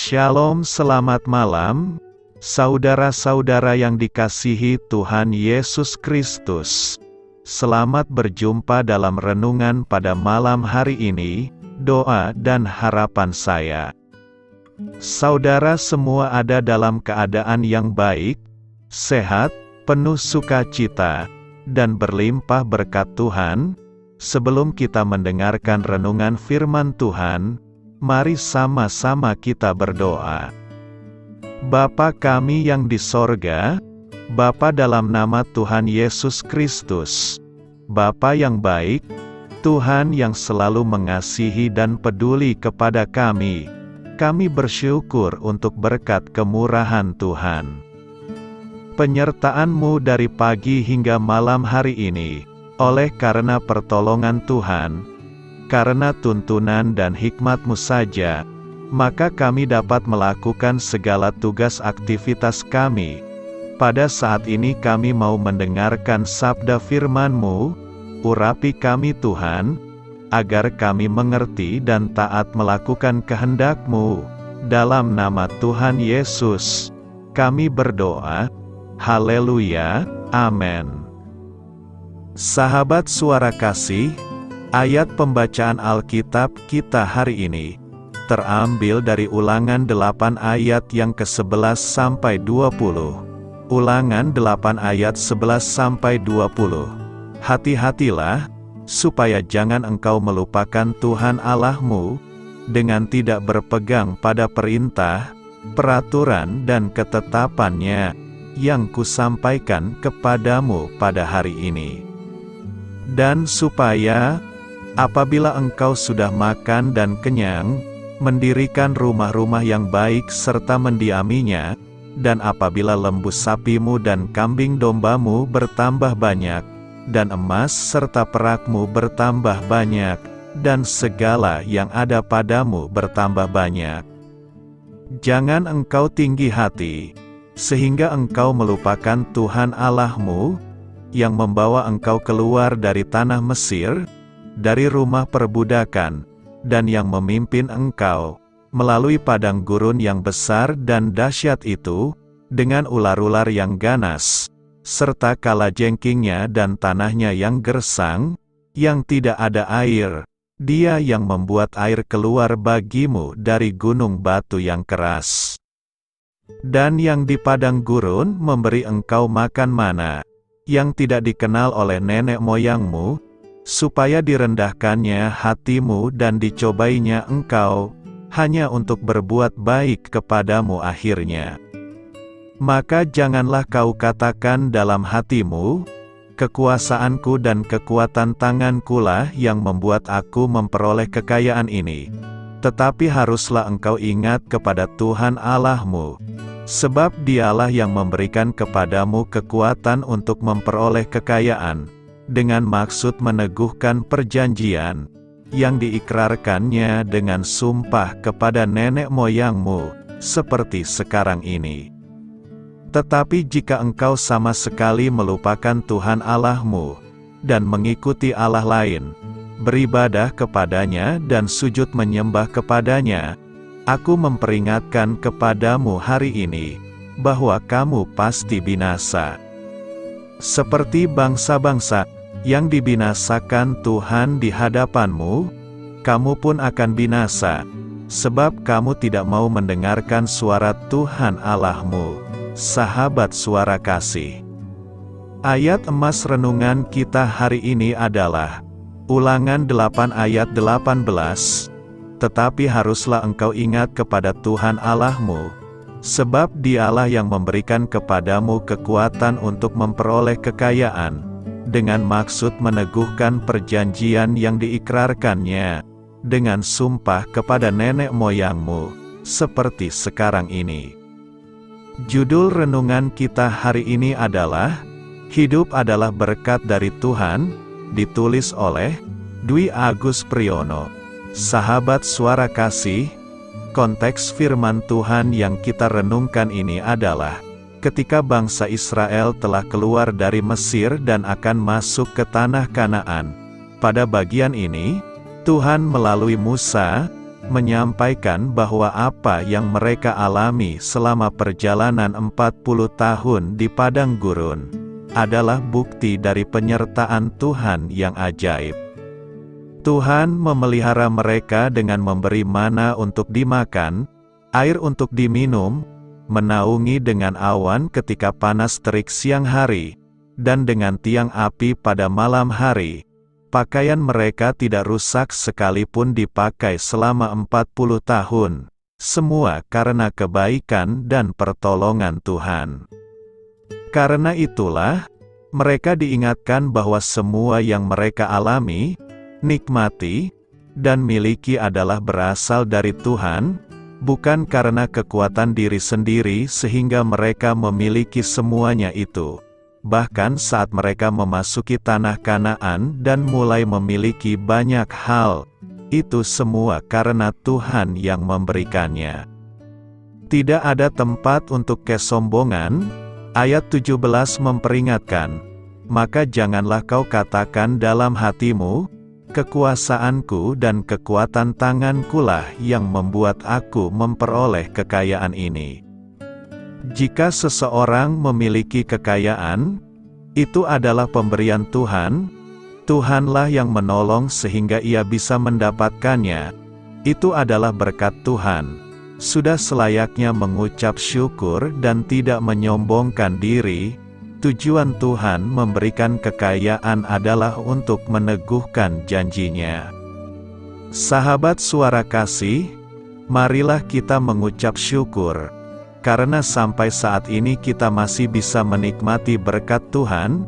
Shalom, selamat malam, saudara-saudara yang dikasihi Tuhan Yesus Kristus. Selamat berjumpa dalam renungan pada malam hari ini, doa dan harapan saya. Saudara semua ada dalam keadaan yang baik, sehat, penuh sukacita, dan berlimpah berkat Tuhan. Sebelum kita mendengarkan renungan firman Tuhan, mari sama-sama kita berdoa. Bapa kami yang di sorga, Bapa dalam nama Tuhan Yesus Kristus, Bapa yang baik, Tuhan yang selalu mengasihi dan peduli kepada kami bersyukur untuk berkat kemurahan Tuhan. Penyertaan-Mu dari pagi hingga malam hari ini, oleh karena pertolongan Tuhan, karena tuntunan dan hikmat-Mu saja, maka kami dapat melakukan segala tugas aktivitas kami. Pada saat ini kami mau mendengarkan sabda firman-Mu, urapi kami Tuhan, agar kami mengerti dan taat melakukan kehendak-Mu. Dalam nama Tuhan Yesus, kami berdoa. Haleluya, amin. Sahabat suara kasih, ayat pembacaan Alkitab kita hari ini terambil dari Ulangan 8 ayat yang ke-11 sampai 20. Ulangan 8 ayat 11 sampai 20. Hati-hatilah, supaya jangan engkau melupakan Tuhan Allahmu, dengan tidak berpegang pada perintah, peraturan dan ketetapannya, yang kusampaikan kepadamu pada hari ini. Dan supaya, apabila engkau sudah makan dan kenyang, mendirikan rumah-rumah yang baik serta mendiaminya, dan apabila lembu sapimu dan kambing dombamu bertambah banyak, dan emas serta perakmu bertambah banyak, dan segala yang ada padamu bertambah banyak. Jangan engkau tinggi hati, sehingga engkau melupakan Tuhan Allahmu, yang membawa engkau keluar dari tanah Mesir, dari rumah perbudakan, dan yang memimpin engkau melalui padang gurun yang besar dan dahsyat itu, dengan ular-ular yang ganas, serta kalajengkingnya dan tanahnya yang gersang, yang tidak ada air. Dia yang membuat air keluar bagimu dari gunung batu yang keras. Dan yang di padang gurun memberi engkau makan mana, yang tidak dikenal oleh nenek moyangmu, supaya direndahkannya hatimu dan dicobainya engkau, hanya untuk berbuat baik kepadamu akhirnya. Maka janganlah kau katakan dalam hatimu, kekuasaanku dan kekuatan tangankulah yang membuat aku memperoleh kekayaan ini. Tetapi haruslah engkau ingat kepada Tuhan Allahmu, sebab Dialah yang memberikan kepadamu kekuatan untuk memperoleh kekayaan, dengan maksud meneguhkan perjanjian, yang diikrarkannya dengan sumpah kepada nenek moyangmu, seperti sekarang ini. Tetapi jika engkau sama sekali melupakan Tuhan Allahmu, dan mengikuti Allah lain, beribadah kepadanya dan sujud menyembah kepadanya, aku memperingatkan kepadamu hari ini, bahwa kamu pasti binasa. Seperti bangsa-bangsa yang dibinasakan Tuhan di hadapanmu, kamu pun akan binasa, sebab kamu tidak mau mendengarkan suara Tuhan Allahmu. Sahabat suara kasih, ayat emas renungan kita hari ini adalah Ulangan 8 ayat 18. Tetapi haruslah engkau ingat kepada Tuhan Allahmu, sebab Dialah yang memberikan kepadamu kekuatan untuk memperoleh kekayaan, dengan maksud meneguhkan perjanjian yang diikrarkannya, dengan sumpah kepada nenek moyangmu, seperti sekarang ini. Judul renungan kita hari ini adalah, Hidup adalah Berkat dari Tuhan, ditulis oleh Dwi Agus Priyono. Sahabat suara kasih, konteks firman Tuhan yang kita renungkan ini adalah, ketika bangsa Israel telah keluar dari Mesir dan akan masuk ke tanah Kanaan. Pada bagian ini, Tuhan melalui Musa menyampaikan bahwa apa yang mereka alami selama perjalanan 40 tahun di padang gurun adalah bukti dari penyertaan Tuhan yang ajaib. Tuhan memelihara mereka dengan memberi mana untuk dimakan, air untuk diminum, menaungi dengan awan ketika panas terik siang hari, dan dengan tiang api pada malam hari. Pakaian mereka tidak rusak sekalipun dipakai selama 40 tahun. Semua karena kebaikan dan pertolongan Tuhan. Karena itulah, mereka diingatkan bahwa semua yang mereka alami, nikmati, dan miliki adalah berasal dari Tuhan, bukan karena kekuatan diri sendiri sehingga mereka memiliki semuanya itu. Bahkan saat mereka memasuki tanah Kanaan dan mulai memiliki banyak hal, itu semua karena Tuhan yang memberikannya. Tidak ada tempat untuk kesombongan. Ayat 17 memperingatkan, maka janganlah kau katakan dalam hatimu, kekuasaanku dan kekuatan tangankulah yang membuat aku memperoleh kekayaan ini. Jika seseorang memiliki kekayaan, itu adalah pemberian Tuhan. Tuhanlah yang menolong sehingga ia bisa mendapatkannya. Itu adalah berkat Tuhan. Sudah selayaknya mengucap syukur dan tidak menyombongkan diri. Tujuan Tuhan memberikan kekayaan adalah untuk meneguhkan janjinya. Sahabat Suara Kasih, marilah kita mengucap syukur. Karena sampai saat ini kita masih bisa menikmati berkat Tuhan.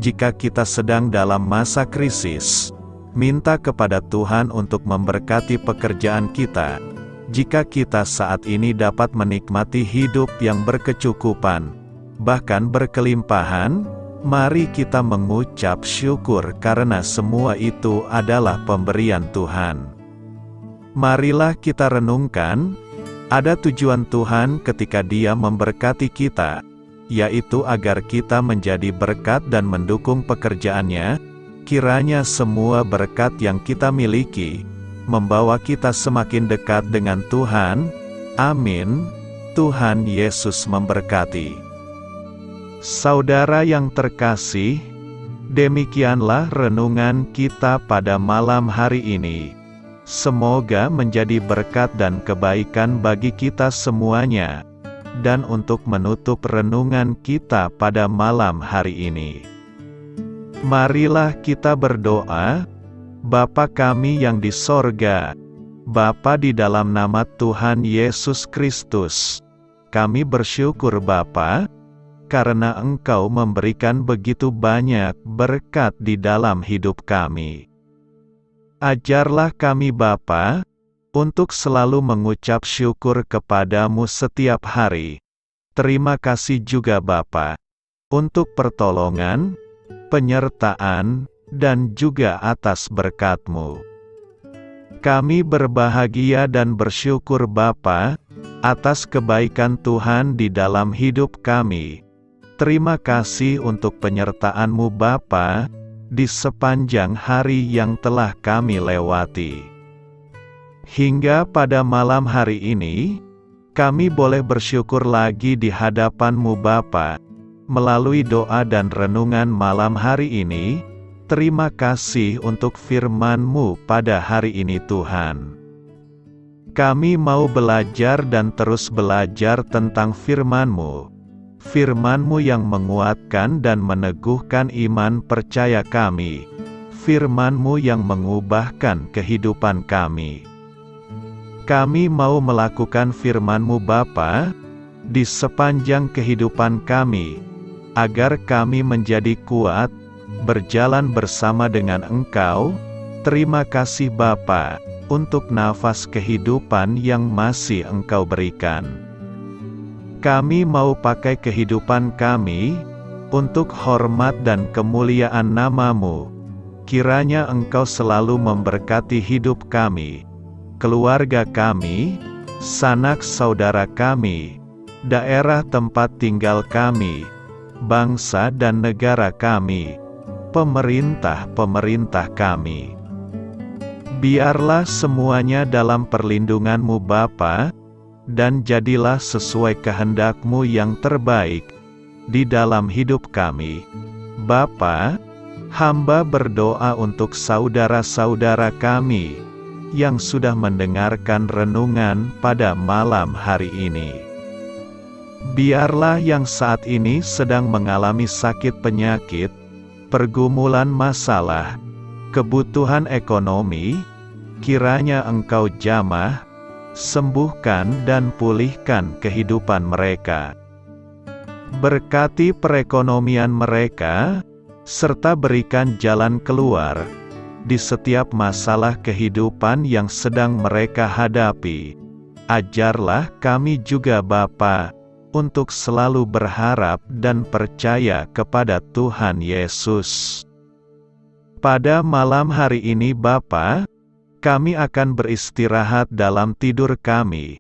Jika kita sedang dalam masa krisis, minta kepada Tuhan untuk memberkati pekerjaan kita. Jika kita saat ini dapat menikmati hidup yang berkecukupan, bahkan berkelimpahan, mari kita mengucap syukur karena semua itu adalah pemberian Tuhan. Marilah kita renungkan, ada tujuan Tuhan ketika Dia memberkati kita, yaitu agar kita menjadi berkat dan mendukung pekerjaannya. Kiranya semua berkat yang kita miliki, membawa kita semakin dekat dengan Tuhan. Amin. Tuhan Yesus memberkati. Saudara yang terkasih, demikianlah renungan kita pada malam hari ini. Semoga menjadi berkat dan kebaikan bagi kita semuanya. Dan untuk menutup renungan kita pada malam hari ini, marilah kita berdoa. Bapa kami yang di sorga, Bapa di dalam nama Tuhan Yesus Kristus, kami bersyukur Bapa, karena Engkau memberikan begitu banyak berkat di dalam hidup kami. Ajarlah kami Bapa, untuk selalu mengucap syukur kepadamu setiap hari. Terima kasih juga Bapa, untuk pertolongan, penyertaan, dan juga atas berkat-Mu. Kami berbahagia dan bersyukur Bapa, atas kebaikan Tuhan di dalam hidup kami. Terima kasih untuk penyertaan-Mu Bapa, di sepanjang hari yang telah kami lewati. Hingga pada malam hari ini, kami boleh bersyukur lagi di hadapan-Mu Bapa, melalui doa dan renungan malam hari ini. Terima kasih untuk firman-Mu pada hari ini Tuhan. Kami mau belajar dan terus belajar tentang firman-Mu. Firman-Mu yang menguatkan dan meneguhkan iman percaya kami. Firman-Mu yang mengubahkan kehidupan kami. Kami mau melakukan firman-Mu Bapa, di sepanjang kehidupan kami, agar kami menjadi kuat, berjalan bersama dengan Engkau. Terima kasih Bapa, untuk nafas kehidupan yang masih Engkau berikan. Kami mau pakai kehidupan kami, untuk hormat dan kemuliaan nama-Mu. Kiranya Engkau selalu memberkati hidup kami, keluarga kami, sanak saudara kami, daerah tempat tinggal kami, bangsa dan negara kami, pemerintah-pemerintah kami. Biarlah semuanya dalam perlindungan-Mu Bapa, dan jadilah sesuai kehendak-Mu yang terbaik di dalam hidup kami. Bapa, hamba berdoa untuk saudara-saudara kami yang sudah mendengarkan renungan pada malam hari ini. Biarlah yang saat ini sedang mengalami sakit penyakit, pergumulan masalah, kebutuhan ekonomi, kiranya Engkau jamah, sembuhkan dan pulihkan kehidupan mereka. Berkati perekonomian mereka, serta berikan jalan keluar di setiap masalah kehidupan yang sedang mereka hadapi. Ajarlah kami juga Bapa, untuk selalu berharap dan percaya kepada Tuhan Yesus. Pada malam hari ini Bapa, kami akan beristirahat dalam tidur kami.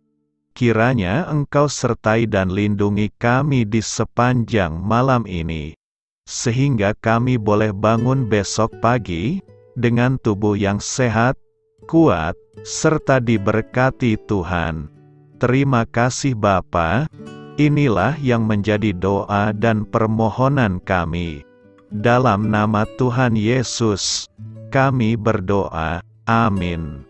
Kiranya Engkau sertai dan lindungi kami di sepanjang malam ini, sehingga kami boleh bangun besok pagi dengan tubuh yang sehat, kuat, serta diberkati Tuhan. Terima kasih Bapa. Inilah yang menjadi doa dan permohonan kami. Dalam nama Tuhan Yesus, kami berdoa. Amin.